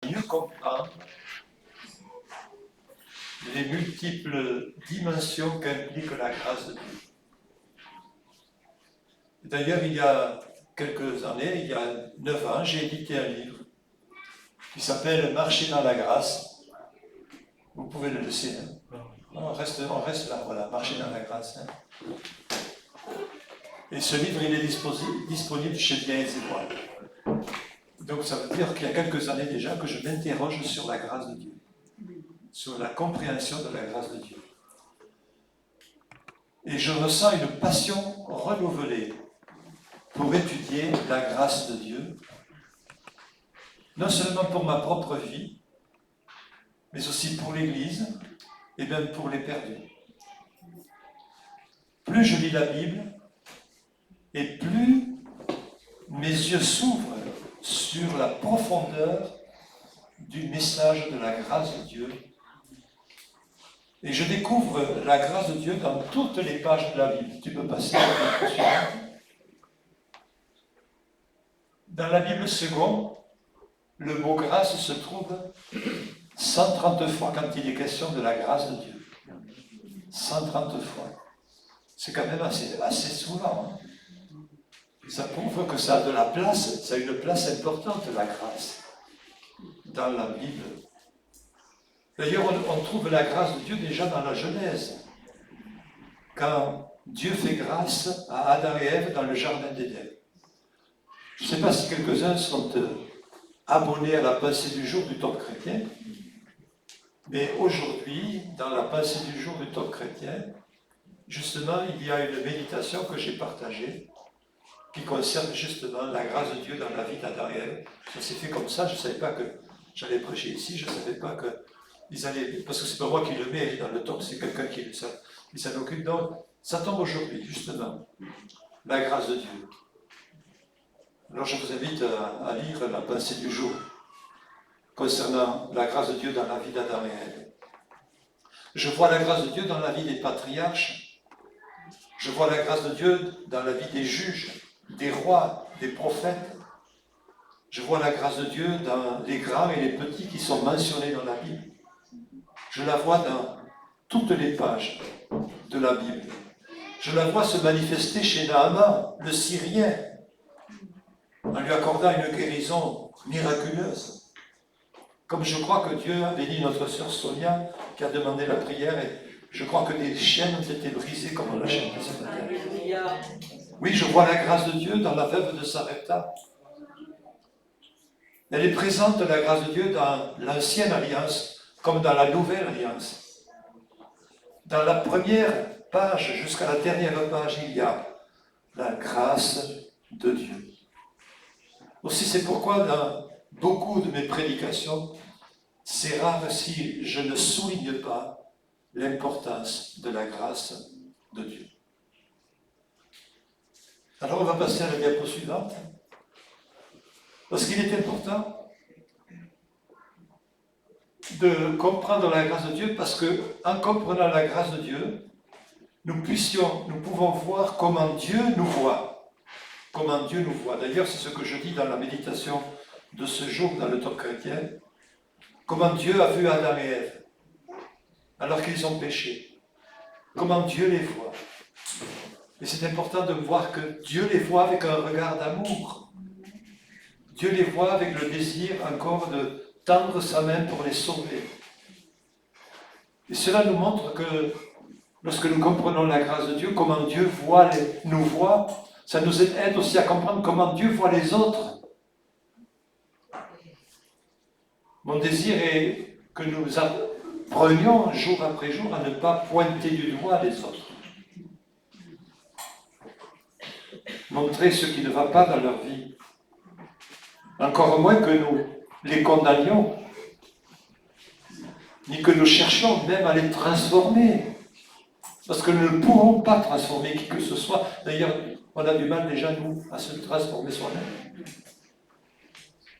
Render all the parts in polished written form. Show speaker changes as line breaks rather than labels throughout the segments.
mieux comprendre les multiples dimensions qu'implique la grâce de Dieu. D'ailleurs, il y a quelques années, il y a 9 ans, j'ai édité un livre qui s'appelle « Marcher dans la grâce ». Vous pouvez le laisser. Hein. On reste là, voilà, « Marcher dans la grâce ». Hein. Et ce livre, il est disponible chez Biens et Étoiles. Donc ça veut dire qu'il y a quelques années déjà que je m'interroge sur la grâce de Dieu, sur la compréhension de la grâce de Dieu. Et je ressens une passion renouvelée pour étudier la grâce de Dieu, non seulement pour ma propre vie, mais aussi pour l'Église et même pour les perdus. Plus je lis la Bible, et plus mes yeux s'ouvrent sur la profondeur du message de la grâce de Dieu. Et je découvre la grâce de Dieu dans toutes les pages de la Bible. Tu peux passer à la page suivante. Dans la Bible seconde, le mot grâce se trouve 130 fois quand il est question de la grâce de Dieu. 130 fois. C'est quand même assez souvent. Hein. Ça prouve que ça a de la place, ça a une place importante, la grâce, dans la Bible. D'ailleurs, on trouve la grâce de Dieu déjà dans la Genèse, quand Dieu fait grâce à Adam et Ève dans le jardin d'Éden. Je ne sais pas si quelques-uns sont abonnés à la pensée du jour du Top chrétien, mais aujourd'hui, dans la pensée du jour du Top chrétien, justement, il y a une méditation que j'ai partagée, qui concerne justement la grâce de Dieu dans la vie d'Adam et Ève. Ça s'est fait comme ça, je ne savais pas que j'allais prêcher ici, je ne savais pas qu'ils allaient, parce que c'est pas moi qui le mets dans le top, c'est quelqu'un qui s'en occupe. Donc, ça tombe aujourd'hui, justement, la grâce de Dieu. Alors je vous invite à lire la pensée du jour concernant la grâce de Dieu dans la vie d'Adam et Ève. Je vois la grâce de Dieu dans la vie des patriarches, je vois la grâce de Dieu dans la vie des juges, des rois, des prophètes. Je vois la grâce de Dieu dans les grands et les petits qui sont mentionnés dans la Bible. Je la vois dans toutes les pages de la Bible. Je la vois se manifester chez Naaman, le Syrien, en lui accordant une guérison miraculeuse. Comme je crois que Dieu a béni notre sœur Sonia, qui a demandé la prière, et je crois que des chaînes ont été brisées comme on l'a chanté ce matin. Oui, je vois la grâce de Dieu dans la veuve de Sarepta. Elle est présente, la grâce de Dieu, dans l'ancienne alliance, comme dans la nouvelle alliance. Dans la première page, jusqu'à la dernière page, il y a la grâce de Dieu. Aussi, c'est pourquoi dans beaucoup de mes prédications, c'est rare si je ne souligne pas l'importance de la grâce de Dieu. Alors on va passer à la diapo suivante. Parce qu'il est important de comprendre la grâce de Dieu, parce qu'en comprenant la grâce de Dieu, nous pouvons voir comment Dieu nous voit. Comment Dieu nous voit. D'ailleurs, c'est ce que je dis dans la méditation de ce jour dans le Top chrétien. Comment Dieu a vu Adam et Ève, alors qu'ils ont péché. Comment Dieu les voit. Et c'est important de voir que Dieu les voit avec un regard d'amour. Dieu les voit avec le désir encore de tendre sa main pour les sauver. Et cela nous montre que lorsque nous comprenons la grâce de Dieu, comment Dieu nous voit, ça nous aide aussi à comprendre comment Dieu voit les autres. Mon désir est que nous apprenions jour après jour à ne pas pointer du doigt les autres. Montrer ce qui ne va pas dans leur vie. Encore moins que nous les condamnions, ni que nous cherchions même à les transformer. Parce que nous ne pourrons pas transformer qui que ce soit. D'ailleurs, on a du mal déjà, nous, à se transformer soi-même.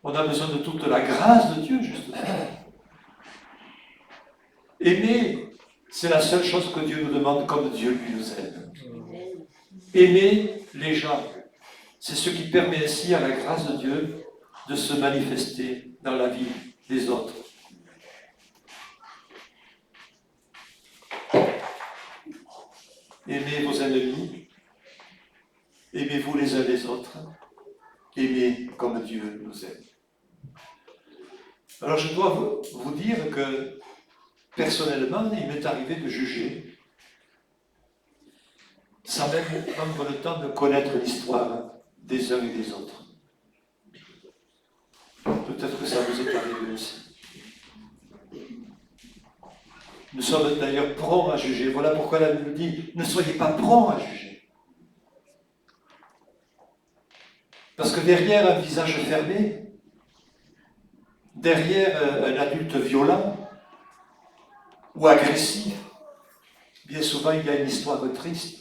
On a besoin de toute la grâce de Dieu, justement. Aimer, c'est la seule chose que Dieu nous demande comme Dieu lui nous aime. Aimer les gens, c'est ce qui permet ainsi à la grâce de Dieu de se manifester dans la vie des autres. Aimez vos ennemis, aimez-vous les uns les autres, aimez comme Dieu nous aime. Alors je dois vous dire que personnellement, il m'est arrivé de juger sans même prendre le temps de connaître l'histoire des uns et des autres. Peut-être que ça vous est arrivé aussi. Nous sommes d'ailleurs prompts à juger. Voilà pourquoi la Bible dit, ne soyez pas prompts à juger. Parce que derrière un visage fermé, derrière un adulte violent ou agressif, bien souvent il y a une histoire triste.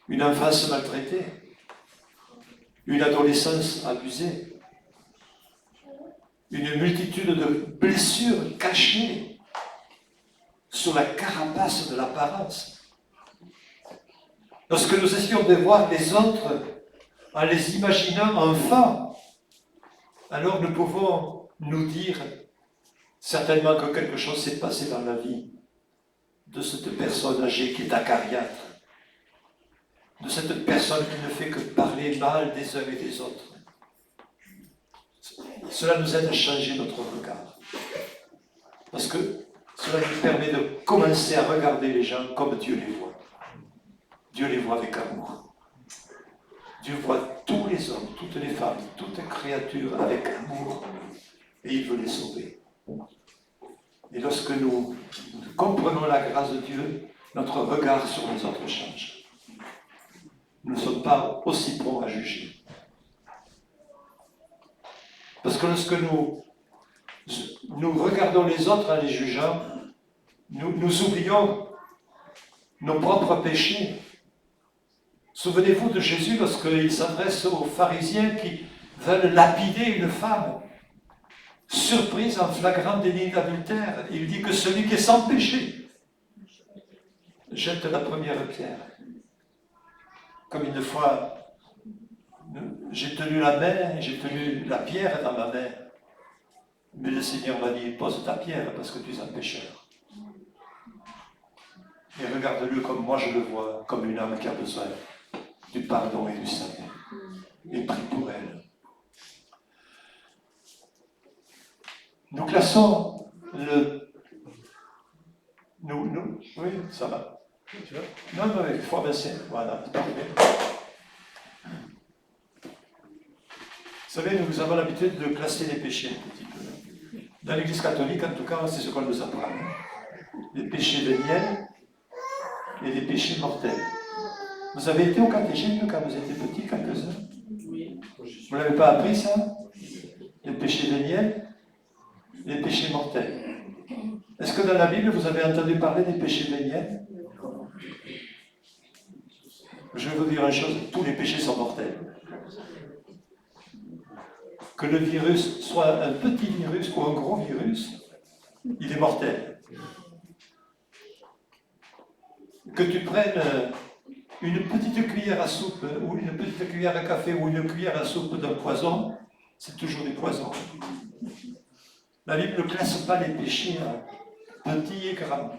Une enfance maltraitée, une adolescence abusée, une multitude de blessures cachées sur la carapace de l'apparence. Lorsque nous essayons de voir les autres en les imaginant enfants, alors nous pouvons nous dire certainement que quelque chose s'est passé dans la vie de cette personne âgée qui est acariâtre, de cette personne qui ne fait que parler mal des uns et des autres. Cela nous aide à changer notre regard. Parce que cela nous permet de commencer à regarder les gens comme Dieu les voit. Dieu les voit avec amour. Dieu voit tous les hommes, toutes les femmes, toutes les créatures avec amour et il veut les sauver. Et lorsque nous comprenons la grâce de Dieu, notre regard sur les autres change. Nous ne sommes pas aussi prompts à juger. Parce que lorsque nous regardons les autres en les jugeant, nous oublions nos propres péchés. Souvenez-vous de Jésus lorsqu'il s'adresse aux pharisiens qui veulent lapider une femme, surprise en flagrant délit d'adultère. Il dit que celui qui est sans péché jette la première pierre. Comme une fois, j'ai tenu la main, j'ai tenu la pierre dans ma main. Mais le Seigneur m'a dit, pose ta pierre parce que tu es un pécheur. Et regarde-le comme moi je le vois, comme une âme qui a besoin du pardon et du salut. Et prie pour elle. Nous classons oui, ça va. Tu veux? Non, il faut avancer. Voilà, parfait. Vous savez, nous avons l'habitude de classer les péchés un petit peu. Dans l'Église catholique, en tout cas, c'est ce qu'on nous apprend. Les péchés véniels et les péchés mortels. Vous avez été au catéchisme quand vous étiez petit, quelques-uns? Oui. Vous n'avez pas appris ça? Les péchés véniels, les péchés mortels. Est-ce que dans la Bible, vous avez entendu parler des péchés véniels? Je vais vous dire une chose, tous les péchés sont mortels. Que le virus soit un petit virus ou un gros virus, il est mortel. Que tu prennes une petite cuillère à soupe, ou une petite cuillère à café, ou une cuillère à soupe d'un poison, c'est toujours des poisons. La Bible ne classe pas les péchés petits et grands.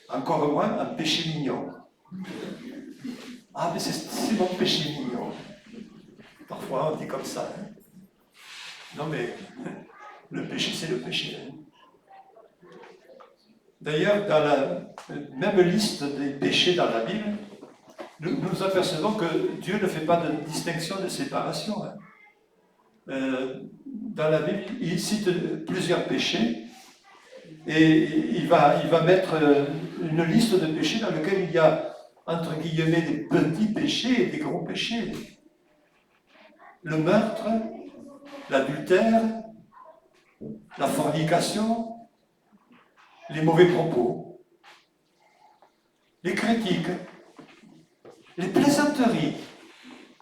Encore moins un péché mignon. Ah, mais c'est mon péché mignon. Parfois, on dit comme ça. Hein. Non, mais le péché, c'est le péché. Hein. D'ailleurs, dans la même liste des péchés dans la Bible, nous apercevons que Dieu ne fait pas de distinction, de séparation. Hein. Dans la Bible, il cite plusieurs péchés et il va mettre une liste de péchés dans lesquels il y a, entre guillemets, des petits péchés et des gros péchés. Le meurtre, l'adultère, la fornication, les mauvais propos, les critiques, les plaisanteries.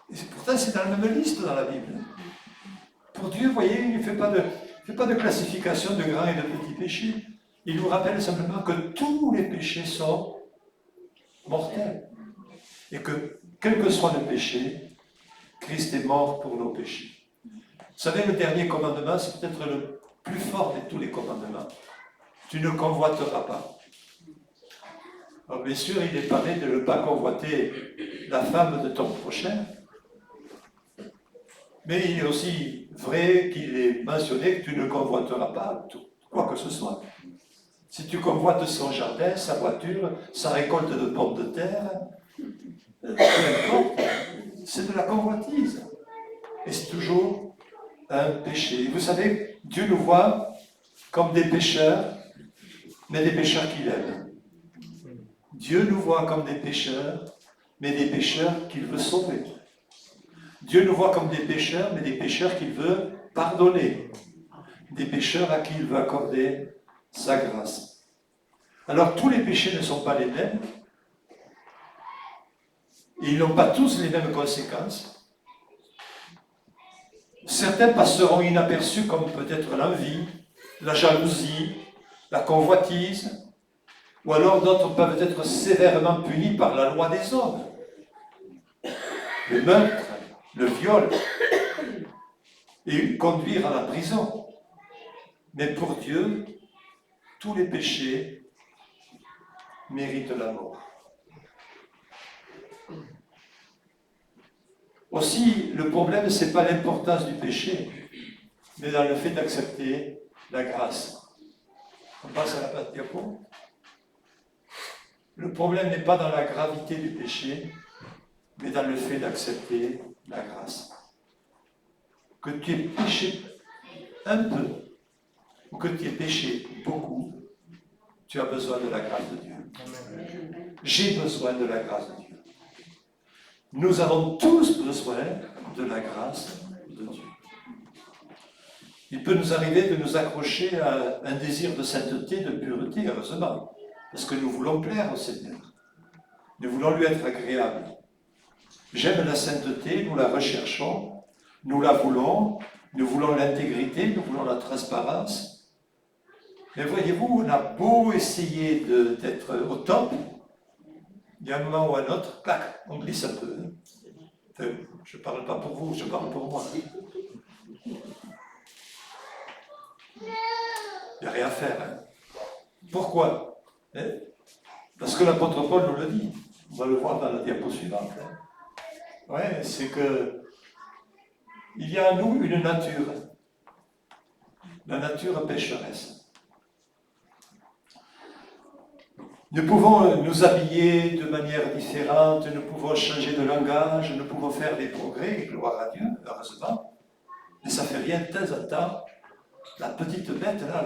Et pourtant, c'est dans la même liste dans la Bible. Pour Dieu, vous voyez, il ne fait pas de classification de grands et de petits péchés. Il nous rappelle simplement que tous les péchés sont mortels. Et que, quel que soit le péché, Christ est mort pour nos péchés. Vous savez, le dernier commandement, c'est peut-être le plus fort de tous les commandements. Tu ne convoiteras pas. Alors bien sûr, il est parlé de ne pas convoiter la femme de ton prochain, mais il est aussi vrai qu'il est mentionné que tu ne convoiteras pas quoi que ce soit. Si tu convoites son jardin, sa voiture, sa récolte de pommes de terre, peu importe, c'est de la convoitise. Et c'est toujours un péché. Vous savez, Dieu nous voit comme des pécheurs, mais des pécheurs qu'il aime. Dieu nous voit comme des pécheurs, mais des pécheurs qu'il veut sauver. Dieu nous voit comme des pécheurs, mais des pécheurs qu'il veut pardonner. Des pécheurs à qui il veut accorder sa grâce. Alors tous les péchés ne sont pas les mêmes. Et ils n'ont pas tous les mêmes conséquences. Certains passeront inaperçus comme peut-être l'envie, la jalousie, la convoitise, ou alors d'autres peuvent être sévèrement punis par la loi des hommes. Le meurtre, le viol, et conduire à la prison. Mais pour Dieu, tous les péchés méritent la mort. Aussi, le problème, ce n'est pas l'importance du péché, mais dans le fait d'accepter la grâce. On passe à la diapo. Le problème n'est pas dans la gravité du péché, mais dans le fait d'accepter la grâce. Que tu aies péché un peu, ou que tu aies péché beaucoup, tu as besoin de la grâce de Dieu. J'ai besoin de la grâce de Dieu. Nous avons tous besoin de la grâce de Dieu. Il peut nous arriver de nous accrocher à un désir de sainteté, de pureté, heureusement, parce que nous voulons plaire au Seigneur. Nous voulons lui être agréables. J'aime la sainteté, nous la recherchons, nous la voulons, nous voulons l'intégrité, nous voulons la transparence. Mais voyez-vous, on a beau essayer d'être au top, il y a un moment ou un autre, clac, on glisse un peu. Enfin, je ne parle pas pour vous, je parle pour moi. Il n'y a rien à faire. Hein. Pourquoi? Parce que l'apôtre Paul nous le dit. On va le voir dans la diapo suivante. Hein. Ouais, c'est que il y a en nous une nature. La nature pécheresse. Nous pouvons nous habiller de manière différente, nous pouvons changer de langage, nous pouvons faire des progrès, gloire à Dieu, heureusement. Mais ça ne fait rien de temps en temps. La petite bête, là,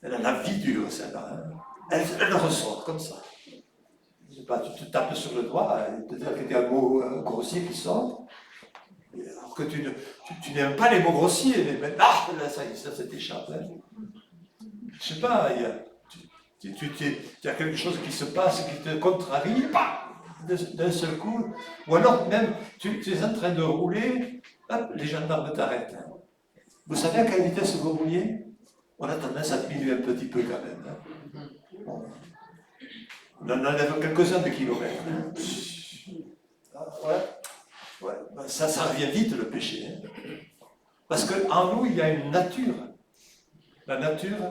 elle a la vie dure, celle-là. Hein. Elle ressort comme ça. Je sais pas, tu te tapes sur le doigt, peut-être qu'il y a un mot grossier qui sort. Alors que tu n'aimes pas les mots grossiers, mais là, ça t'échappe. Hein. Je ne sais pas, il y a quelque chose qui se passe, qui te contrarie, d'un seul coup. Ou alors même, tu es en train de rouler, hop, les gendarmes t'arrêtent. Hein. Vous savez à quelle vitesse vous rouliez? On a tendance à diminuer un petit peu quand même. Hein. Bon. On en enlève quelques-uns de kilomètres. Ouais. Ça revient vite le péché. Hein. Parce qu'en nous, il y a une nature. La nature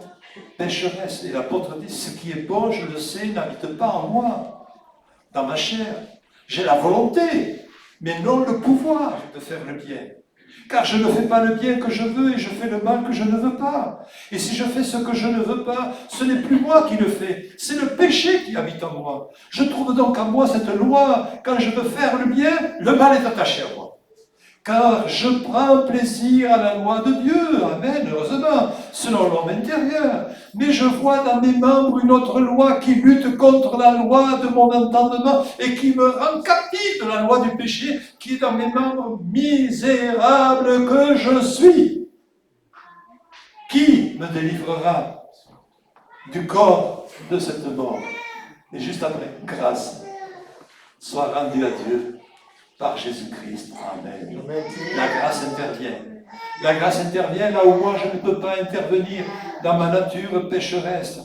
pécheresse. Et l'apôtre dit, ce qui est bon, je le sais, n'habite pas en moi, dans ma chair. J'ai la volonté, mais non le pouvoir de faire le bien. Car je ne fais pas le bien que je veux et je fais le mal que je ne veux pas. Et si je fais ce que je ne veux pas, ce n'est plus moi qui le fais, c'est le péché qui habite en moi. Je trouve donc en moi cette loi, quand je veux faire le bien, le mal est attaché à moi. Car je prends plaisir à la loi de Dieu, amen, heureusement, selon l'homme intérieur. Mais je vois dans mes membres une autre loi qui lutte contre la loi de mon entendement et qui me rend captif de la loi du péché qui est dans mes membres, misérable que je suis. Qui me délivrera du corps de cette mort? Et juste après, grâce soit rendue à Dieu par Jésus-Christ. Amen. La grâce intervient. La grâce intervient là où moi je ne peux pas intervenir dans ma nature pécheresse.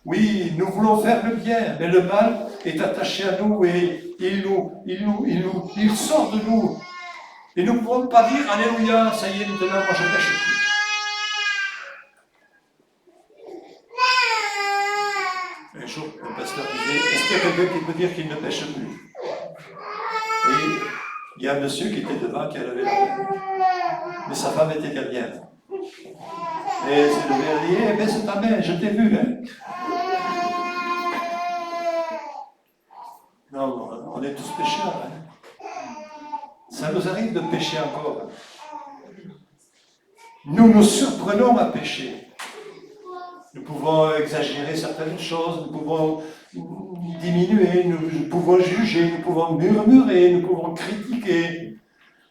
Oui, nous voulons faire le bien, mais le mal est attaché à nous et il sort de nous Et nous ne pouvons pas dire, alléluia, ça y est, maintenant, moi je ne pêche plus. Un jour, le pasteur disait, est-ce qu'il y a quelqu'un qui peut dire qu'il ne pêche plus? Et il y a un monsieur qui était devant, qui a levé la main. Mais sa femme était derrière. Et elle s'est levée, elle dit, eh, baisse ta main, je t'ai vu. Hein. Non, on est tous pécheurs. Hein. Ça nous arrive de pécher encore. Nous nous surprenons à pécher. Nous pouvons exagérer certaines choses, nous pouvons diminuer, nous pouvons juger, nous pouvons murmurer, nous pouvons critiquer,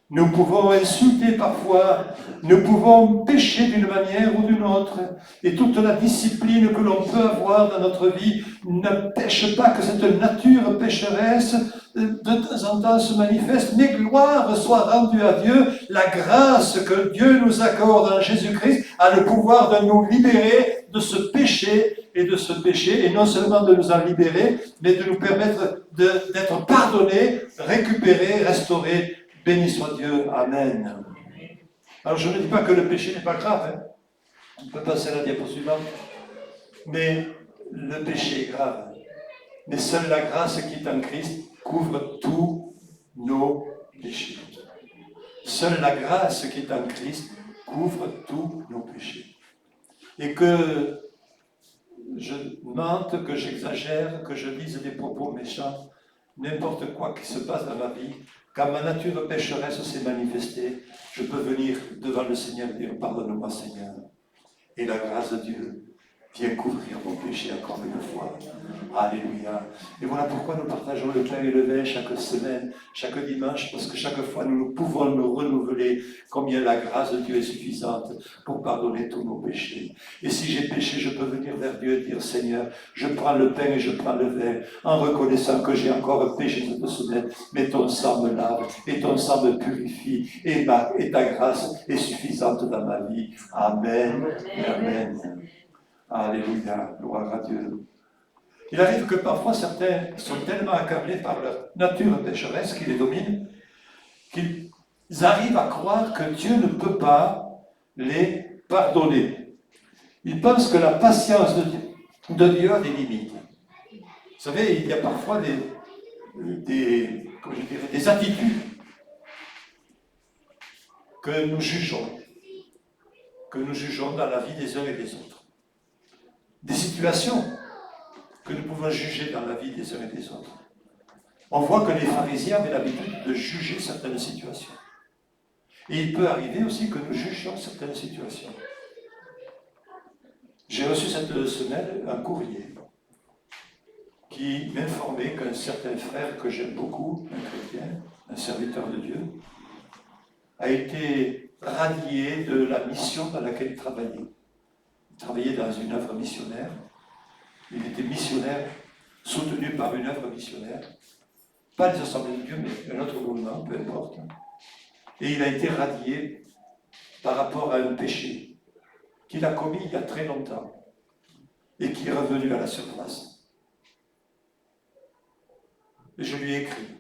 nous pouvons insulter parfois, nous pouvons pécher d'une manière ou d'une autre. Et toute la discipline que l'on peut avoir dans notre vie n'empêche pas que cette nature pécheresse de temps en temps se manifeste, mais gloire soit rendue à Dieu, la grâce que Dieu nous accorde en Jésus-Christ a le pouvoir de nous libérer de ce péché, et non seulement de nous en libérer, mais de nous permettre d'être pardonnés, récupérés, restaurés. Béni soit Dieu. Amen. Alors je ne dis pas que le péché n'est pas grave, hein. On peut passer à la diapo suivante, mais le péché est grave. Mais seule la grâce qui est en Christ couvre tous nos péchés. Seule la grâce qui est en Christ couvre tous nos péchés. Et que je mente, que j'exagère, que je dise des propos méchants, n'importe quoi qui se passe dans ma vie, quand ma nature pécheresse s'est manifestée, je peux venir devant le Seigneur et dire « Pardonne-moi Seigneur ». Et la grâce de Dieu vient couvrir mon péché encore une fois. Alléluia. Et voilà pourquoi nous partageons le pain et le vin chaque semaine, chaque dimanche, parce que chaque fois nous pouvons nous renouveler combien la grâce de Dieu est suffisante pour pardonner tous nos péchés. Et si j'ai péché, je peux venir vers Dieu et dire Seigneur, je prends le pain et je prends le vin, en reconnaissant que j'ai encore péché cette semaine, mais ton sang me lave, et ton sang me purifie, et ta grâce est suffisante dans ma vie. Amen. Amen. Alléluia, gloire à Dieu. Il arrive que parfois certains sont tellement accablés par leur nature pécheresse qui les domine, qu'ils arrivent à croire que Dieu ne peut pas les pardonner. Ils pensent que la patience de Dieu a des limites. Vous savez, il y a parfois des attitudes que nous jugeons dans la vie des uns et des autres. Des situations que nous pouvons juger dans la vie des uns et des autres. On voit que les pharisiens avaient l'habitude de juger certaines situations. Et il peut arriver aussi que nous jugions certaines situations. J'ai reçu cette semaine un courrier qui m'informait qu'un certain frère que j'aime beaucoup, un chrétien, un serviteur de Dieu, a été radié de la mission dans laquelle il travaillait. Il travaillait dans une œuvre missionnaire. Il était missionnaire, soutenu par une œuvre missionnaire. Pas les Assemblées de Dieu, mais un autre mouvement, peu importe. Et il a été radié par rapport à un péché qu'il a commis il y a très longtemps et qui est revenu à la surface. Et je lui ai écrit.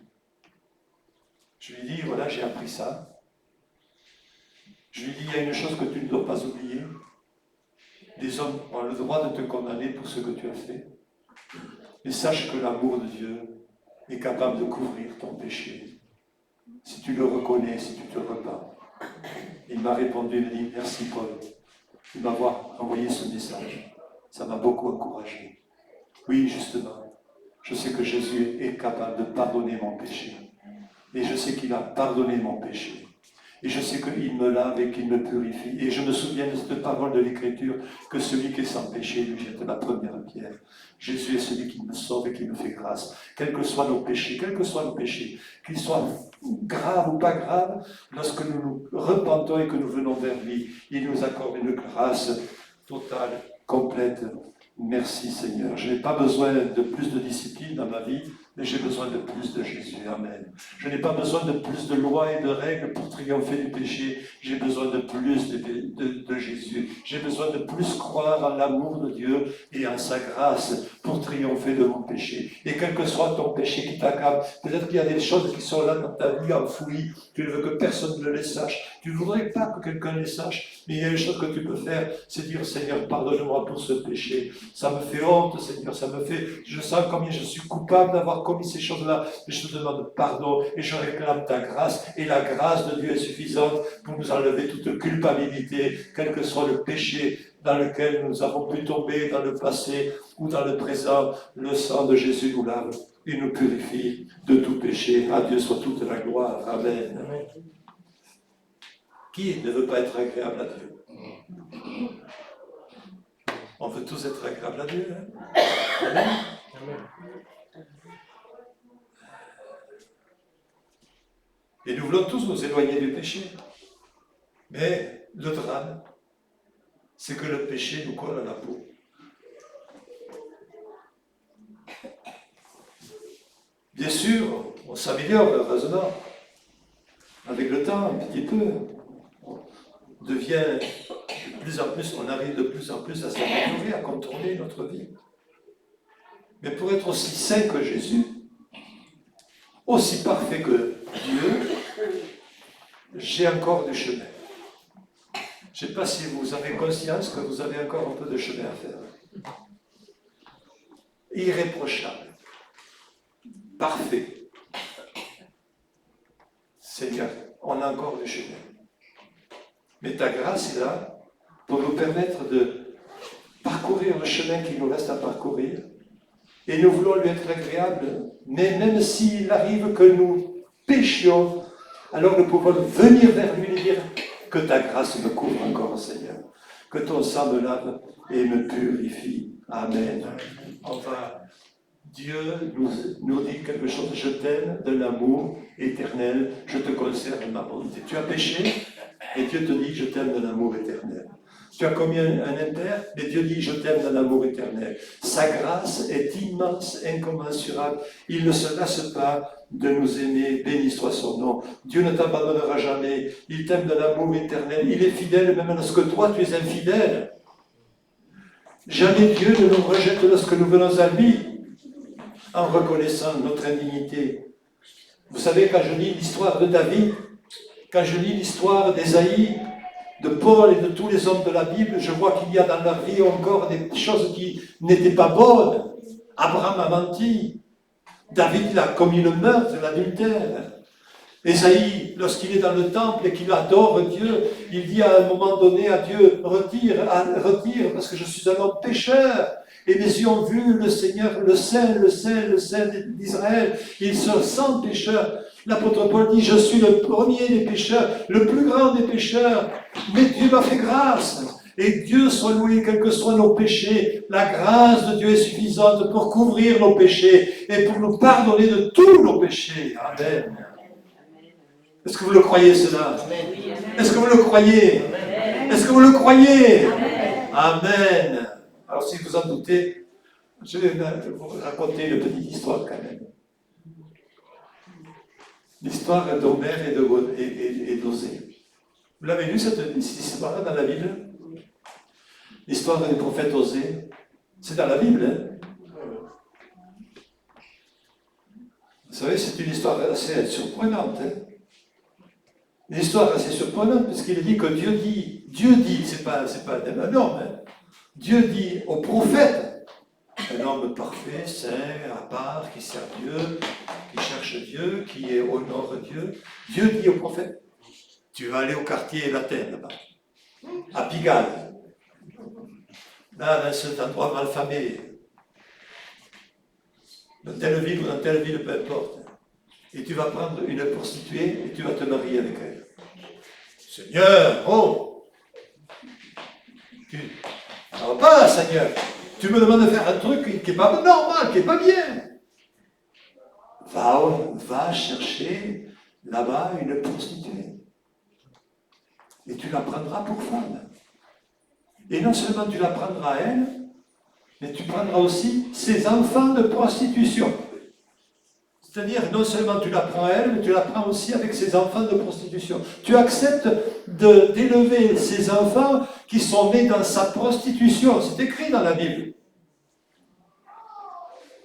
Je lui ai dit, voilà, j'ai appris ça. Je lui ai dit, il y a une chose que tu ne dois pas oublier. Les hommes ont le droit de te condamner pour ce que tu as fait. Mais sache que l'amour de Dieu est capable de couvrir ton péché. Si tu le reconnais, si tu te repens. Il m'a répondu, il m'a dit, merci Paul de m'avoir envoyé ce message. Ça m'a beaucoup encouragé. Oui, justement, je sais que Jésus est capable de pardonner mon péché. Et je sais qu'il a pardonné mon péché. Et je sais qu'il me lave et qu'il me purifie. Et je me souviens de cette parole de l'Écriture, que celui qui est sans péché lui jette la première pierre. Jésus est celui qui me sauve et qui me fait grâce. Quels que soient nos péchés, qu'ils soient graves ou pas graves, lorsque nous nous repentons et que nous venons vers lui, il nous accorde une grâce totale, complète. Merci Seigneur. Je n'ai pas besoin de plus de discipline dans ma vie, mais j'ai besoin de plus de Jésus. Amen. Je n'ai pas besoin de plus de lois et de règles pour triompher du péché. J'ai besoin de plus de de Jésus. J'ai besoin de plus croire en l'amour de Dieu et en sa grâce pour triompher de mon péché. Et quel que soit ton péché qui t'accable, peut-être qu'il y a des choses qui sont là dans ta vie enfouies, tu ne veux que personne ne les sache, tu ne voudrais pas que quelqu'un les sache, mais il y a une chose que tu peux faire, c'est dire Seigneur, pardonne-moi pour ce péché. Ça me fait honte, Seigneur, je sens combien je suis coupable d'avoir commis ces choses-là, mais je te demande pardon et je réclame ta grâce, et la grâce de Dieu est suffisante pour nous enlever toute culpabilité, quel que soit le péché dans lequel nous avons pu tomber dans le passé ou dans le présent. Le sang de Jésus nous lave et nous purifie de tout péché. À Dieu soit toute la gloire. Amen. Qui ne veut pas être agréable à Dieu? On veut tous être agréables à Dieu. Hein? Amen. Et nous voulons tous nous éloigner du péché. Mais le drame, c'est que le péché nous colle à la peau. Bien sûr, on s'améliore, heureusement. Avec le temps, un petit peu, on devient de plus en plus, on arrive de plus en plus à s'améliorer, à contrôler notre vie. Mais pour être aussi saint que Jésus, aussi parfait que Dieu, j'ai encore du chemin. Je ne sais pas si vous avez conscience que vous avez encore un peu de chemin à faire. Irréprochable. Parfait. Seigneur, on a encore du chemin. Mais ta grâce est là pour nous permettre de parcourir le chemin qu'il nous reste à parcourir. Et nous voulons lui être agréables, mais même s'il arrive que nous péchions, alors nous pouvons venir vers lui et dire que ta grâce me couvre encore, Seigneur. Que ton sang me lave et me purifie. Amen. Enfin, Dieu nous dit quelque chose. Je t'aime de l'amour éternel. Je te conserve ma bonté. Tu as péché et Dieu te dit je t'aime de l'amour éternel. Tu as commis un impair, mais Dieu dit je t'aime d'un amour éternel. Sa grâce est immense, incommensurable. Il ne se lasse pas de nous aimer. Béni soit son nom. Dieu ne t'abandonnera jamais. Il t'aime d'un amour éternel. Il est fidèle même lorsque toi tu es infidèle. Jamais Dieu ne nous rejette lorsque nous venons à lui en reconnaissant notre indignité. Vous savez, quand je lis l'histoire de David, quand je lis l'histoire d'Ésaïe, de Paul et de tous les hommes de la Bible, je vois qu'il y a dans leur vie encore des choses qui n'étaient pas bonnes. Abraham a menti. David, il a commis le meurtre, l'adultère. Ésaïe, lorsqu'il est dans le temple et qu'il adore Dieu, il dit à un moment donné à Dieu, retire, parce que je suis un homme pécheur. Et mes yeux ont vu le Seigneur, le Saint d'Israël. Il se sent pécheur. L'apôtre Paul dit, je suis le premier des pécheurs, le plus grand des pécheurs. Mais Dieu m'a fait grâce. Et Dieu soit loué, quels que soient nos péchés. La grâce de Dieu est suffisante pour couvrir nos péchés et pour nous pardonner de tous nos péchés. Amen. Est-ce que vous le croyez, cela? Est-ce que vous le croyez? Est-ce que vous le croyez? Amen. Alors, si vous en doutez, je vais vous raconter une petite histoire quand même. L'histoire d'Homère et d'Osée. Vous l'avez lu, cette histoire dans la Bible? L'histoire du prophète Osée. C'est dans la Bible, hein? Vous savez, c'est une histoire assez surprenante, hein? Une histoire assez surprenante, parce qu'il dit que Dieu dit, c'est pas un homme, hein? Dieu dit au prophète, un homme parfait, saint, à part, qui sert Dieu, qui cherche Dieu, qui honore Dieu. Dieu dit au prophète, tu vas aller au quartier latin, là-bas, à Pigalle, là, dans cet endroit malfamé, dans telle ville ou dans telle ville, peu importe. Et tu vas prendre une prostituée et tu vas te marier avec elle. Seigneur, oh! Ça va pas, Seigneur. Tu me demandes de faire un truc qui n'est pas normal, qui n'est pas bien. Va chercher là-bas une prostituée. Et tu la prendras pour femme. Et non seulement tu la prendras à elle, mais tu prendras aussi ses enfants de prostitution. C'est-à-dire, non seulement tu la prends à elle, mais tu la prends aussi avec ses enfants de prostitution. Tu acceptes d'élever ces enfants qui sont nés dans sa prostitution. C'est écrit dans la Bible.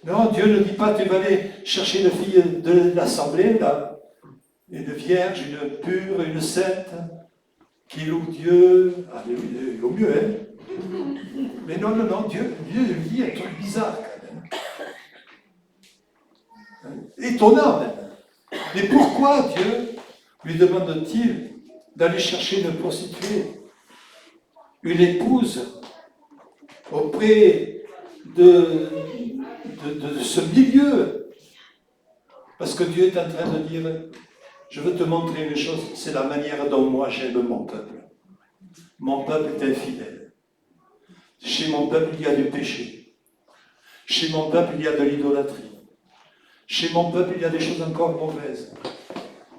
Non, Dieu ne dit pas, tu vas aller chercher une fille de l'assemblée, là, une vierge, une pure, une sainte, qui loue Dieu. Alléluia, au mieux, hein. Mais non, Dieu lui dit un truc bizarre, quand même. Étonnant, même. Mais pourquoi Dieu lui demande-t-il d'aller chercher une prostituée, une épouse, auprès de ce milieu? Parce que Dieu est en train de dire, je veux te montrer une chose, c'est la manière dont moi j'aime mon peuple. Mon peuple est infidèle. Chez mon peuple, il y a du péché. Chez mon peuple, il y a de l'idolâtrie. Chez mon peuple, il y a des choses encore mauvaises.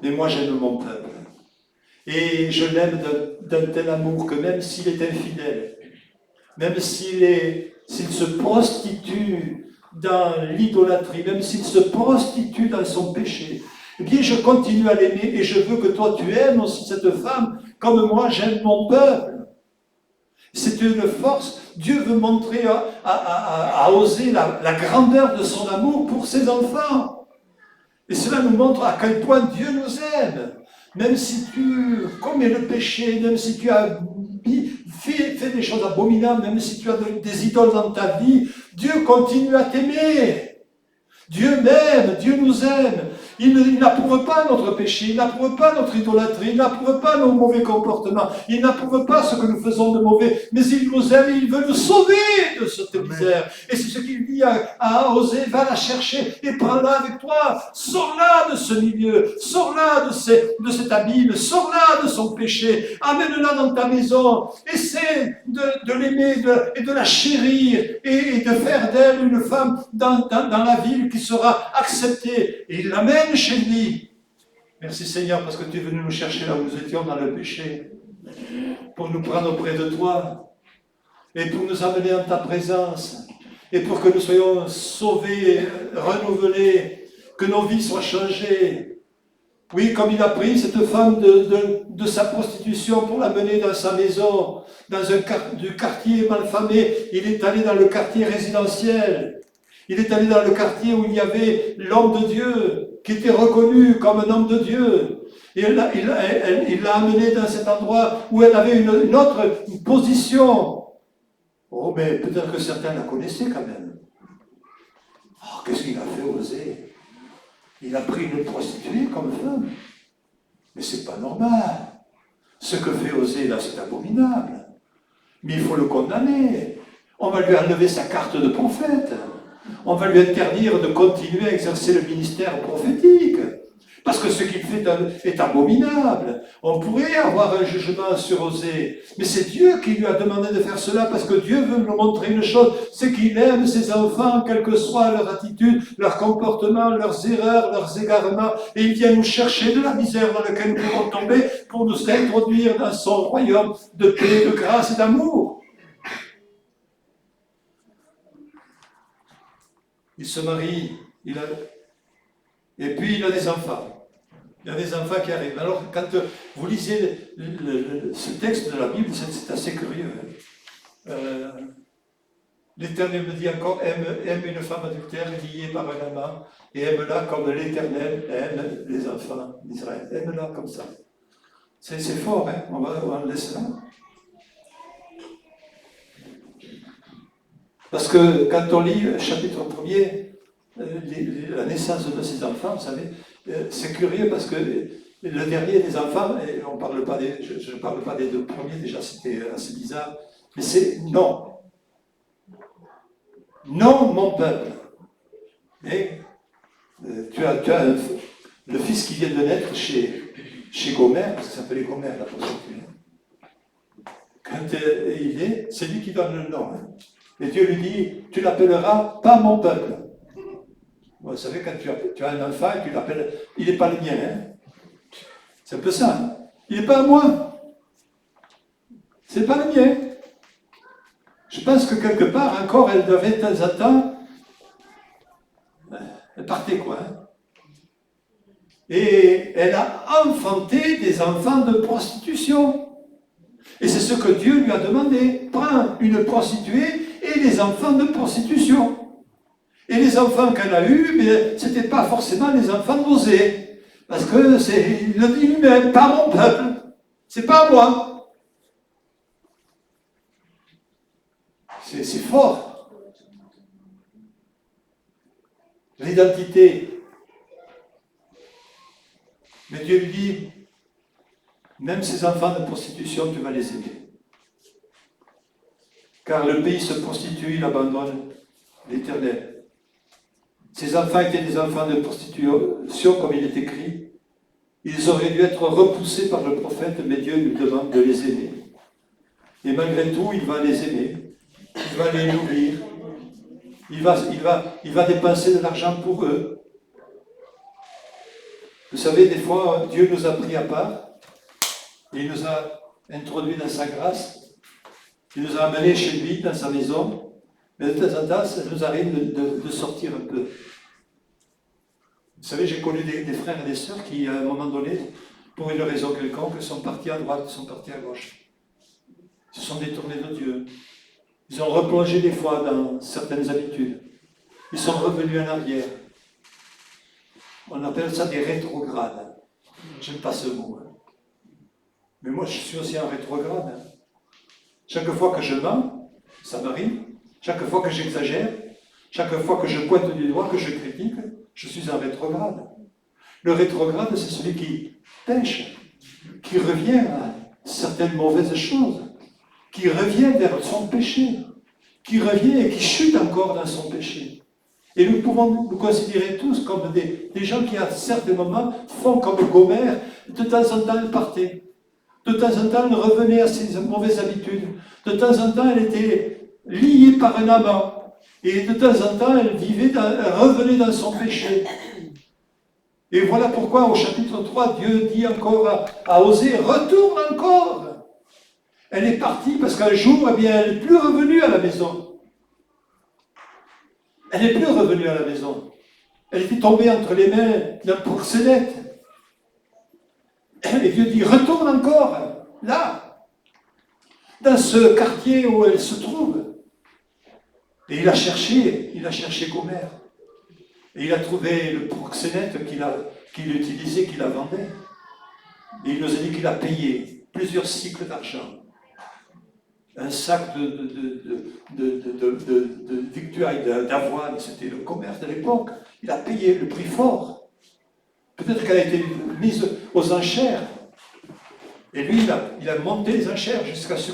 Mais moi, j'aime mon peuple. Et je l'aime d'un tel amour que même s'il est infidèle, même s'il se prostitue dans l'idolâtrie, même s'il se prostitue dans son péché, eh bien, je continue à l'aimer et je veux que toi, tu aimes aussi cette femme comme moi, j'aime mon peuple. C'est une force. Dieu veut montrer à oser la grandeur de son amour pour ses enfants. Et cela nous montre à quel point Dieu nous aime. Même si tu commets le péché, même si tu as fait des choses abominables, même si tu as des idoles dans ta vie, Dieu continue à t'aimer. Dieu m'aime, Dieu nous aime. Il n'approuve pas notre péché, il n'approuve pas notre idolâtrie, il n'approuve pas nos mauvais comportements, il n'approuve pas ce que nous faisons de mauvais, mais il nous aime et il veut nous sauver de cette misère. Et c'est ce qu'il dit à Osée, va la chercher et prends-la avec toi, sors-la de ce milieu, sors-la de cet abîme, sors-la de son péché, amène-la dans ta maison, essaie de l'aimer et de la chérir et de faire d'elle une femme dans la ville qui sera acceptée. Et il l'amène chez lui. Merci Seigneur parce que tu es venu nous chercher là où nous étions dans le péché, pour nous prendre auprès de toi et pour nous amener en ta présence et pour que nous soyons sauvés, renouvelés, que nos vies soient changées. Oui, comme il a pris cette femme de sa prostitution pour l'amener dans sa maison, dans du quartier malfamé, il est allé dans le quartier résidentiel. Il est allé dans le quartier où il y avait l'homme de Dieu, qui était reconnu comme un homme de Dieu. Et il l'a amené dans cet endroit où elle avait une autre position. Oh, mais peut-être que certains la connaissaient quand même. Oh, qu'est-ce qu'il a fait, Osée? Il a pris une prostituée comme femme. Mais c'est pas normal. Ce que fait Osée là, c'est abominable. Mais il faut le condamner. On va lui enlever sa carte de prophète. On va lui interdire de continuer à exercer le ministère prophétique. Parce que ce qu'il fait est abominable. On pourrait avoir un jugement sur Osée. Mais c'est Dieu qui lui a demandé de faire cela parce que Dieu veut nous montrer une chose. C'est qu'il aime ses enfants, quelle que soit leur attitude, leur comportement, leurs erreurs, leurs égarements. Et il vient nous chercher de la misère dans laquelle nous pouvons tomber pour nous introduire dans son royaume de paix, de grâce et d'amour. Il se marie, et puis il a des enfants. Il y a des enfants qui arrivent. Alors, quand vous lisez ce texte de la Bible, c'est assez curieux. L'Éternel me dit encore, aime une femme adultère liée par un amant, et aime-la comme l'Éternel aime les enfants d'Israël. Aime-la comme ça. C'est fort, hein? On le laisse là. Parce que quand on lit le chapitre 1er, la naissance de ses enfants, vous savez, c'est curieux parce que le dernier des enfants, et je ne parle pas des deux premiers, déjà c'était assez bizarre, mais c'est non. Non, mon peuple. Et tu as le fils qui vient de naître chez Gomère, parce que ça s'appelait Gomère, la prostituée. Quand il est, c'est lui qui donne le nom. Hein. Et Dieu lui dit, tu l'appelleras pas mon peuple. Vous savez, quand tu as un enfant et tu l'appelles, il n'est pas le mien. Hein. C'est un peu ça. Hein. Il n'est pas à moi. C'est pas le mien. Je pense que quelque part, encore, elle devait de temps en temps, elle partait quoi. Hein. Et elle a enfanté des enfants de prostitution. Et c'est ce que Dieu lui a demandé. Prends une prostituée et les enfants de prostitution. Et les enfants qu'elle a eus, ce n'étaient pas forcément les enfants d'Osée. Parce que il le dit lui-même, pas mon peuple, c'est pas moi. C'est fort. L'identité. Mais Dieu lui dit, même ces enfants de prostitution, tu vas les aimer. Car le pays se prostitue, il abandonne l'Éternel. Ces enfants étaient des enfants de prostitution, comme il est écrit. Ils auraient dû être repoussés par le prophète, mais Dieu lui demande de les aimer. Et malgré tout, il va les aimer. Il va les nourrir. Il va dépenser de l'argent pour eux. Vous savez, des fois, Dieu nous a pris à part. Et il nous a introduits dans sa grâce. Il nous a amenés chez lui, dans sa maison. Mais de temps en temps, ça nous arrive de sortir un peu. Vous savez, j'ai connu des frères et des sœurs qui, à un moment donné, pour une raison quelconque, sont partis à droite, sont partis à gauche. Ils se sont détournés de Dieu. Ils ont replongé des fois dans certaines habitudes. Ils sont revenus en arrière. On appelle ça des rétrogrades. J'aime pas ce mot. Mais moi, je suis aussi un rétrograde. Chaque fois que je mens, ça m'arrive. Chaque fois que j'exagère, chaque fois que je pointe du doigt, que je critique, je suis un rétrograde. Le rétrograde, c'est celui qui pêche, qui revient à certaines mauvaises choses, qui revient vers son péché, qui revient et qui chute encore dans son péché. Et nous pouvons nous considérer tous comme des gens qui, à certains moments, font comme Gomère, de temps en temps, elle partait. De temps en temps, elle revenait à ses mauvaises habitudes. De temps en temps, elle était liée par un amant. Et de temps en temps, elle revenait dans son péché. Et voilà pourquoi, au chapitre 3, Dieu dit encore à Osée, retourne encore. Elle est partie parce qu'un jour, eh bien, elle n'est plus revenue à la maison. Elle n'est plus revenue à la maison. Elle était tombée entre les mains d'un proxénète. Et Dieu dit, retourne encore, là, dans ce quartier où elle se trouve. Et il a cherché Gomère. Et il a trouvé le proxénète qu'il utilisait, qu'il la vendait. Et il nous a dit qu'il a payé plusieurs cycles d'argent. Un sac de victuailles, d'avoine, c'était le commerce de l'époque. Il a payé le prix fort. Peut-être qu'elle a été mise aux enchères. Et lui, il a monté les enchères jusqu'à ce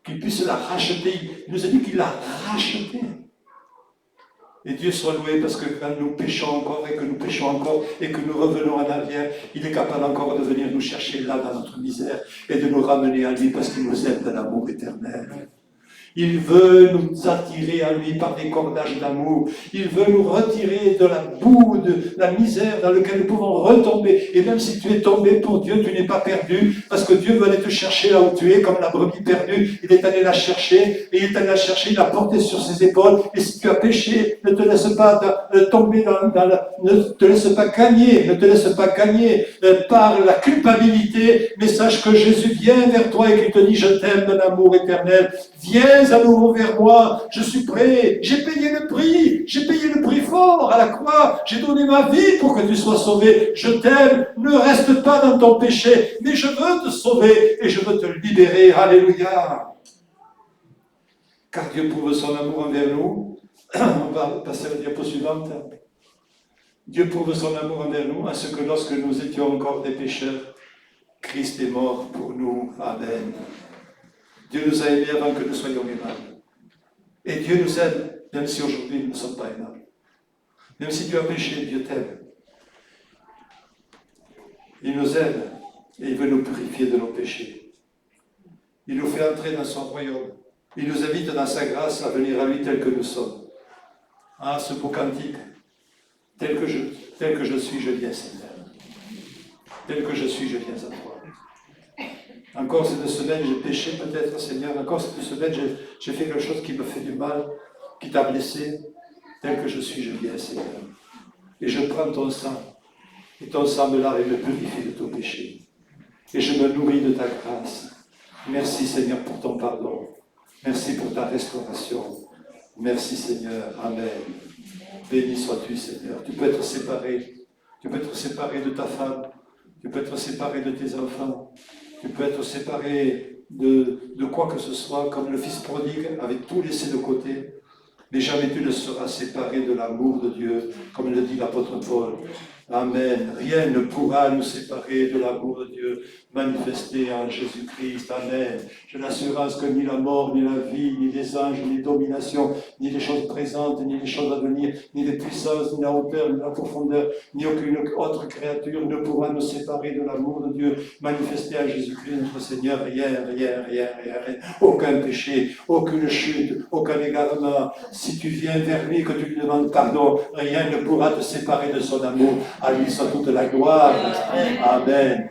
qu'il puisse la racheter. Il nous a dit qu'il l'a rachetée. Et Dieu soit loué parce que quand nous péchons encore et que nous péchons encore et que nous revenons en arrière, il est capable encore de venir nous chercher là dans notre misère et de nous ramener à lui parce qu'il nous aime d'un amour éternel. Il veut nous attirer à lui par des cordages d'amour. Il veut nous retirer de la boue, de la misère dans laquelle nous pouvons retomber. Et même si tu es tombé pour Dieu, tu n'es pas perdu, parce que Dieu veut aller te chercher là où tu es, comme la brebis perdue. Il est allé la chercher, et il est allé la chercher, il l'a portée sur ses épaules. Et si tu as péché, ne te laisse pas tomber ne te laisse pas gagner, par la culpabilité, mais sache que Jésus vient vers toi et qu'il te dit, je t'aime d'un amour éternel. Viens à nouveau vers moi, je suis prêt, j'ai payé le prix fort à la croix, j'ai donné ma vie pour que tu sois sauvé, je t'aime, ne reste pas dans ton péché, mais je veux te sauver et je veux te libérer, alléluia. Car Dieu prouve son amour envers nous, on va passer à la diapo suivante. Dieu prouve son amour envers nous, à ce que lorsque nous étions encore des pécheurs, Christ est mort pour nous, amen. Dieu nous a aimés avant que nous soyons aimables. Et Dieu nous aime, même si aujourd'hui nous ne sommes pas aimables. Même si tu as péché, Dieu t'aime. Il nous aime et il veut nous purifier de nos péchés. Il nous fait entrer dans son royaume. Il nous invite dans sa grâce à venir à lui tel que nous sommes. Ah, ce beau cantique. Tel que je suis, je viens, Seigneur. Tel que je suis, je viens à toi. Encore cette semaine, j'ai péché peut-être, Seigneur. Encore cette semaine, j'ai fait quelque chose qui me fait du mal, qui t'a blessé. Tel que je suis, je viens, Seigneur. Et je prends ton sang. Et ton sang me lave et me purifie de tout péché. Et je me nourris de ta grâce. Merci Seigneur pour ton pardon. Merci pour ta restauration. Merci Seigneur. Amen. Béni sois-tu Seigneur. Tu peux être séparé. Tu peux être séparé de ta femme. Tu peux être séparé de tes enfants. Tu peux être séparé de quoi que ce soit, comme le fils prodigue avait tout laissé de côté. Mais jamais tu ne seras séparé de l'amour de Dieu, comme le dit l'apôtre Paul. Amen. Rien ne pourra nous séparer de l'amour de Dieu manifesté en Jésus-Christ. Amen. J'ai l'assurance que ni la mort, ni la vie, ni les anges, ni les dominations, ni les choses présentes, ni les choses à venir, ni les puissances, ni la hauteur, ni la profondeur, ni aucune autre créature ne pourra nous séparer de l'amour de Dieu manifesté en Jésus-Christ, notre Seigneur. Rien. Aucun péché, aucune chute, aucun égarement. Si tu viens vers lui, que tu lui demandes pardon, rien ne pourra te séparer de son amour. À lui soit toute la gloire. Amen.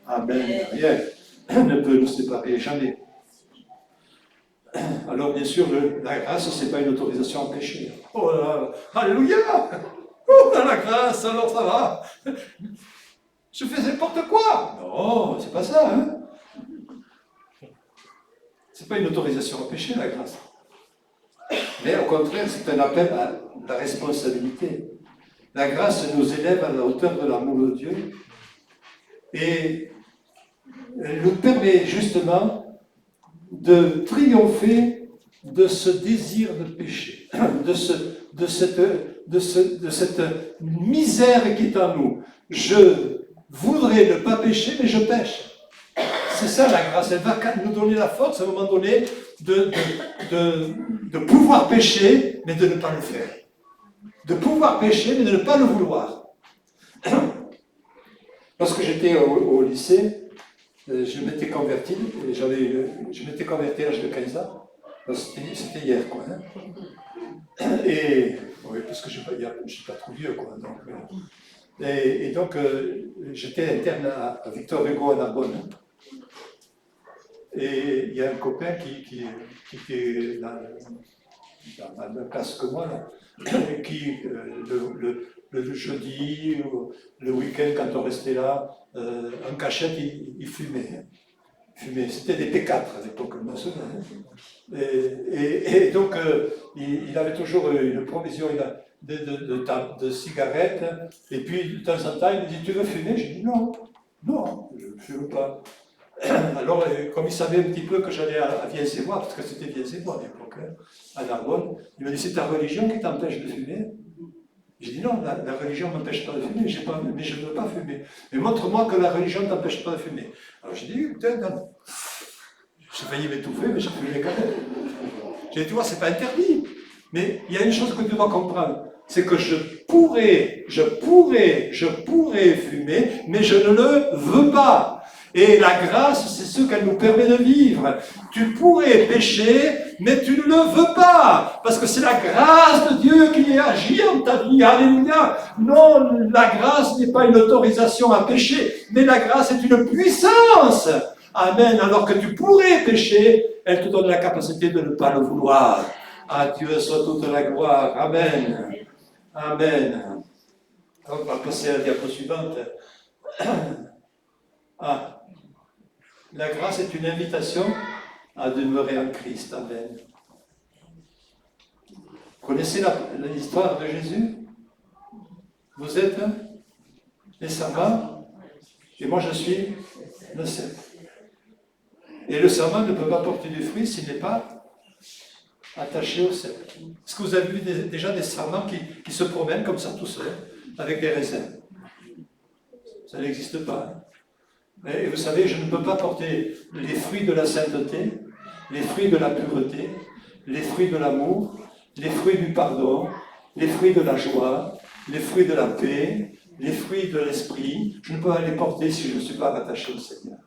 Amen. Rien ne peut nous séparer, jamais. Alors, bien sûr, la grâce, ce n'est pas une autorisation à pécher. Oh là là, alléluia! Oh, dans la grâce, alors ça va. Je fais n'importe quoi. Non, c'est pas ça, hein. C'est pas une autorisation à pécher, la grâce. Mais au contraire, c'est un appel à la responsabilité. La grâce nous élève à la hauteur de l'amour de Dieu et elle nous permet justement de triompher de ce désir de péché, de cette misère qui est en nous. Je voudrais ne pas pécher, mais je pêche. C'est ça la grâce, elle va nous donner la force à un moment donné de pouvoir pécher, mais de ne pas le faire. De pouvoir pécher, mais de ne pas le vouloir. Lorsque j'étais au lycée, je m'étais converti, et je m'étais converti à l'âge de 15 ans. C'était hier, quoi. Hein. Et, oui, parce que je ne suis pas trop vieux, quoi. Donc, j'étais interne à Victor Hugo à Narbonne. Et il y a un copain qui était dans la même classe que moi, là, qui, le jeudi, le week-end, quand on restait là, en cachette, il fumait. C'était des P4 à l'époque, je me souviens. Et donc, il avait toujours une provision de cigarettes, et puis de temps en temps, il me dit, tu veux fumer? J'ai dit, non, je ne fume pas. Alors, comme il savait un petit peu que j'allais à Vienne-Sévois, parce que c'était Vienne-Sévois à l'époque, hein, à Narbonne, il m'a dit, c'est ta religion qui t'empêche de fumer? J'ai dit, non, la religion ne m'empêche pas de fumer, mais je ne veux pas fumer. Mais montre-moi que la religion ne t'empêche pas de fumer. Alors j'ai dit, putain, non. J'ai failli m'étouffer, mais j'ai fumé quand même. J'ai dit, tu vois, c'est pas interdit. Mais il y a une chose que tu dois comprendre, c'est que je pourrais fumer, mais je ne le veux pas. Et la grâce, c'est ce qu'elle nous permet de vivre. Tu pourrais pécher, mais tu ne le veux pas. Parce que c'est la grâce de Dieu qui agit en ta vie. Alléluia. Non, la grâce n'est pas une autorisation à pécher, mais la grâce est une puissance. Amen. Alors que tu pourrais pécher, elle te donne la capacité de ne pas le vouloir. À Dieu soit toute la gloire. Amen. Amen. On va passer à la diapo suivante. La grâce est une invitation à demeurer en Christ. Amen. Vous connaissez l'histoire de Jésus? Vous êtes les serments et moi je suis le cep. Et le serment ne peut pas porter du fruit s'il n'est pas attaché au cep. Est-ce que vous avez vu déjà des serments qui se promènent comme ça tout seuls, avec des raisins? Ça n'existe pas. Hein. Et vous savez, je ne peux pas porter les fruits de la sainteté, les fruits de la pureté, les fruits de l'amour, les fruits du pardon, les fruits de la joie, les fruits de la paix, les fruits de l'esprit. Je ne peux pas les porter si je ne suis pas rattaché au Seigneur.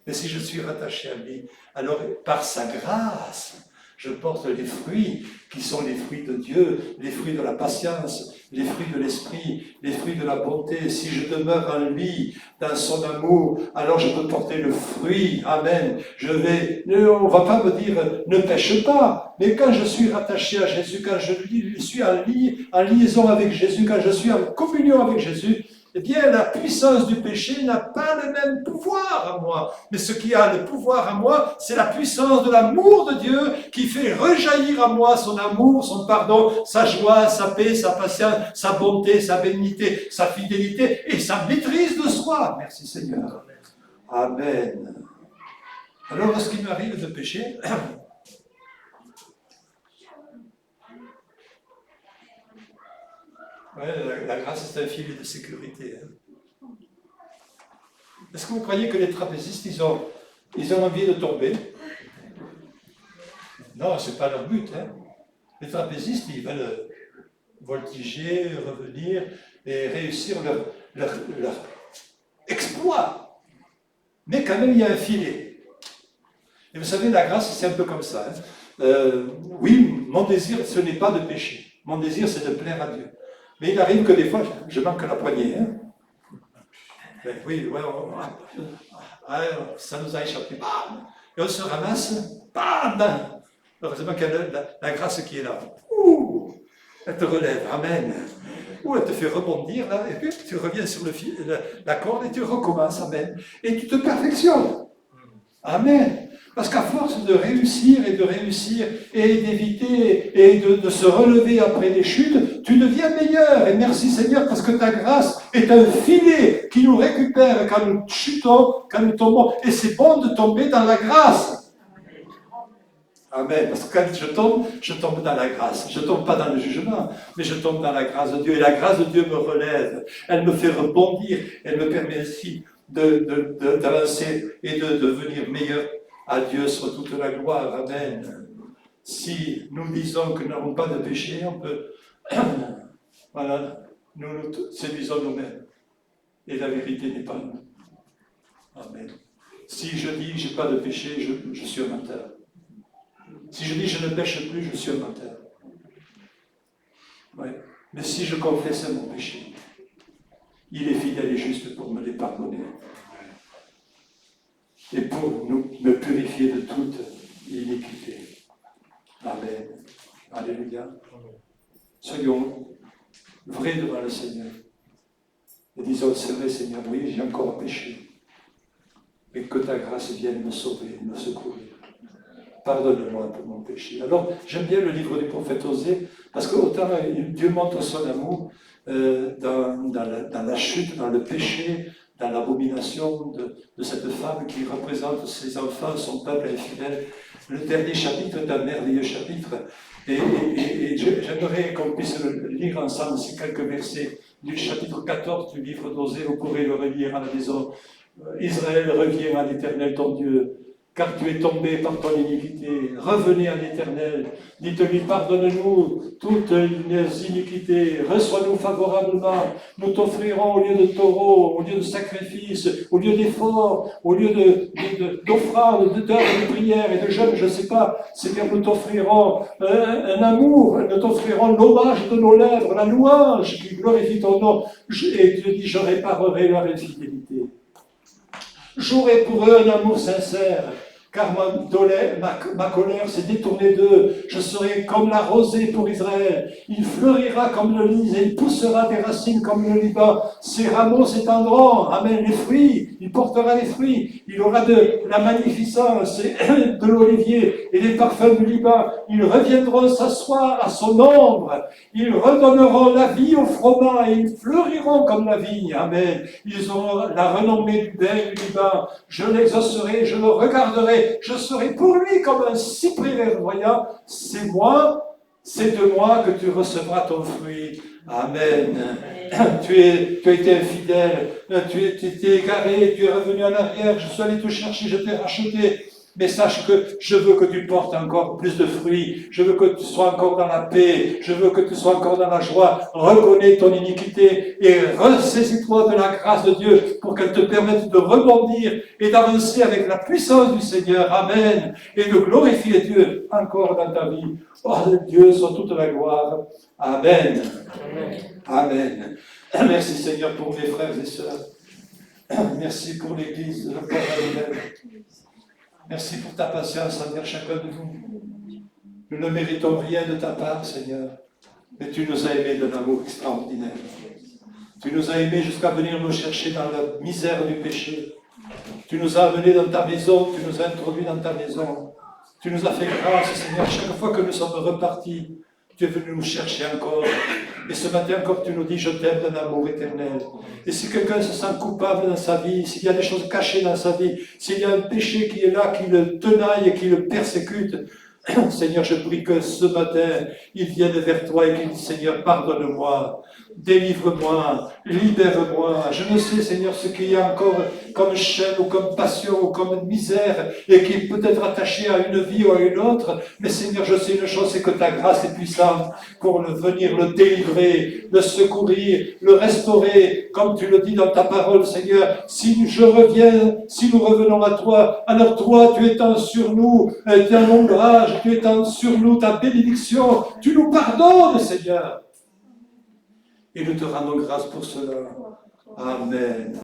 Mais si je suis rattaché à lui, alors par sa grâce, je porte les fruits qui sont les fruits de Dieu, les fruits de la patience, les fruits de l'esprit, les fruits de la bonté. Si je demeure en lui, dans son amour, alors je peux porter le fruit. Amen. On ne va pas me dire, ne pêche pas. Mais quand je suis rattaché à Jésus, quand je suis en liaison avec Jésus, quand je suis en communion avec Jésus, eh bien, la puissance du péché n'a pas le même pouvoir à moi. Mais ce qui a le pouvoir à moi, c'est la puissance de l'amour de Dieu qui fait rejaillir à moi son amour, son pardon, sa joie, sa paix, sa patience, sa bonté, sa bénignité, sa fidélité et sa maîtrise de soi. Merci Seigneur. Amen. Alors, lorsqu'il m'arrive de pécher, ouais, la grâce est un filet de sécurité. Est-ce que vous croyez que les trapézistes, ils ont envie de tomber? Non, ce n'est pas leur but. Les trapézistes, ils veulent voltiger, revenir et réussir leur exploit. Mais quand même, il y a un filet. Et vous savez, la grâce, c'est un peu comme ça. Oui, mon désir, ce n'est pas de pécher. Mon désir, c'est de plaire à Dieu. Mais il arrive que des fois, je manque la poignée. Ben, oui, ouais, ça nous a échappé. Bam, et on se ramasse. Bam. Heureusement qu'il y a la grâce qui est là. Ouh, elle te relève. Amen. Ou elle te fait rebondir là, et puis tu reviens sur la corde et tu recommences. Amen. Et tu te perfectionnes. Amen. Parce qu'à force de réussir et d'éviter et de se relever après les chutes, tu deviens meilleur. Et merci Seigneur parce que ta grâce est un filet qui nous récupère quand nous chutons, quand nous tombons. Et c'est bon de tomber dans la grâce. Amen. Parce que quand je tombe dans la grâce. Je ne tombe pas dans le jugement, mais je tombe dans la grâce de Dieu. Et la grâce de Dieu me relève. Elle me fait rebondir. Elle me permet ainsi d'avancer et de devenir meilleur. À Dieu soit toute la gloire. Amen. Si nous disons que nous n'avons pas de péché, on peut... voilà, nous séduisons nous-mêmes. Et la vérité n'est pas nous. Amen. Si je dis que je n'ai pas de péché, je suis un menteur. Si je dis que je ne pêche plus, je suis un menteur. Ouais. Mais si je confesse mon péché, il est fidèle et juste pour me les pardonner. Et pour me purifier de toute iniquité. Amen. Alléluia. Soyons vrais devant le Seigneur. Et disons, c'est vrai Seigneur, oui, j'ai encore péché. Mais que ta grâce vienne me sauver, me secourir. Pardonne-moi pour mon péché. Alors, j'aime bien le livre du prophète Osée, parce qu'autant Dieu montre son amour dans la chute, dans le péché, dans l'abomination de cette femme qui représente ses enfants, son peuple infidèle. Le dernier chapitre est un merveilleux chapitre. Et j'aimerais qu'on puisse le lire ensemble, ces quelques versets du chapitre 14 du livre d'Osée. Vous pourrez le relire à la maison. Israël, reviens à l'Éternel ton Dieu, car tu es tombé par ton iniquité. Revenez à l'Éternel, dites-lui, pardonne-nous toutes nos iniquités, reçois-nous favorablement, nous t'offrirons au lieu de taureaux, au lieu de sacrifices, au lieu d'efforts, au lieu d'offrandes, d'heures de prière et de jeûne, je ne sais pas, Seigneur, nous t'offrirons un amour, nous t'offrirons l'hommage de nos lèvres, la louange qui glorifie ton nom, et tu dis, je réparerai leur infidélité. J'aurai pour eux un amour sincère, car ma colère s'est détournée d'eux. Je serai comme la rosée pour Israël. Il fleurira comme le lys et il poussera des racines comme le Liban. Ses rameaux s'étendront. Amen. Les fruits, il portera les fruits. Il aura de la magnificence de l'olivier et des parfums du Liban. Ils reviendront s'asseoir à son ombre. Ils redonneront la vie au froment et ils fleuriront comme la vigne. Amen. Ils auront la renommée du bain du Liban. Je l'exaucerai, je le regarderai. Je serai pour lui comme un cyprès verdoyant. C'est de moi que tu recevras ton fruit. Amen. Tu as été infidèle, tu t'es égaré, tu es revenu en arrière, je suis allé te chercher, je t'ai racheté. Mais sache que je veux que tu portes encore plus de fruits, je veux que tu sois encore dans la paix, je veux que tu sois encore dans la joie. Reconnais ton iniquité et ressaisis-toi de la grâce de Dieu pour qu'elle te permette de rebondir et d'avancer avec la puissance du Seigneur. Amen. Et de glorifier Dieu encore dans ta vie. Oh Dieu, soit toute la gloire. Amen. Amen. Merci Seigneur pour mes frères et sœurs. Merci pour l'Église de la Père. Merci pour ta patience envers chacun de vous. Nous ne méritons rien de ta part, Seigneur, mais tu nous as aimés d'un amour extraordinaire. Tu nous as aimés jusqu'à venir nous chercher dans la misère du péché. Tu nous as amenés dans ta maison, tu nous as introduits dans ta maison. Tu nous as fait grâce, Seigneur, chaque fois que nous sommes repartis, tu es venu nous chercher encore. Et ce matin encore, tu nous dis, je t'aime d'un amour éternel. Et si quelqu'un se sent coupable dans sa vie, s'il y a des choses cachées dans sa vie, s'il y a un péché qui est là, qui le tenaille et qui le persécute, Seigneur, je prie que ce matin, il vienne vers toi et qu'il dise, Seigneur, pardonne-moi, délivre-moi, libère-moi. Je ne sais, Seigneur, ce qu'il y a encore comme chaîne ou comme passion ou comme misère et qui peut être attaché à une vie ou à une autre. Mais Seigneur, je sais une chose, c'est que ta grâce est puissante pour venir le délivrer, le secourir, le restaurer, comme tu le dis dans ta parole, Seigneur. Si je reviens, si nous revenons à toi, alors toi, tu étends sur nous ton ombrage, tu étends sur nous ta bénédiction, tu nous pardonnes, Seigneur. Et nous te rendons grâce pour cela. Amen.